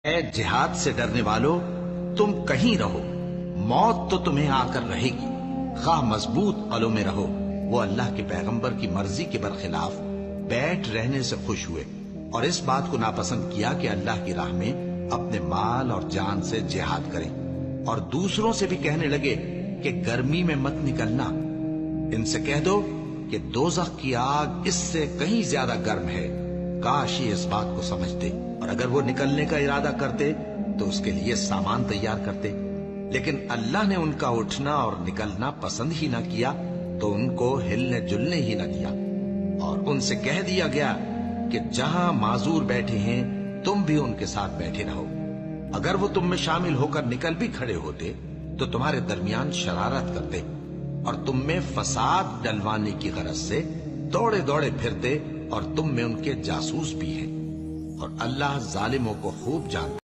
اے جہاد سے ڈرنے والو، تم کہیں رہو، موت تو تمہیں آ کر رہے گی، خواہ مضبوط قلعوں میں رہو۔ وہ اللہ کے پیغمبر کی مرضی کے برخلاف بیٹھ رہنے سے خوش ہوئے اور اس بات کو ناپسند کیا کہ اللہ کی راہ میں اپنے مال اور جان سے جہاد کریں، اور دوسروں سے بھی کہنے لگے کہ گرمی میں مت نکلنا۔ ان سے کہہ دو کہ دوزخ کی آگ اس سے کہیں زیادہ گرم ہے، کاش یہ اس بات کو سمجھتے، اور اگر وہ نکلنے کا ارادہ کرتے تو اس کے لیے سامان تیار کرتے، لیکن اللہ نے ان کا اٹھنا اور نکلنا پسند ہی نہ کیا تو ان کو ہلنے جلنے ہی نہ دیا، اور ان سے کہہ دیا گیا کہ جہاں معذور بیٹھے ہیں تم بھی ان کے ساتھ بیٹھے رہو۔ اگر وہ تم میں شامل ہو کر نکل بھی کھڑے ہوتے تو تمہارے درمیان شرارت کرتے اور تم میں فساد ڈلوانے کی غرض سے دوڑے دوڑے پھرتے، اور تم میں ان کے جاسوس بھی ہیں، اور اللہ ظالموں کو خوب جانتا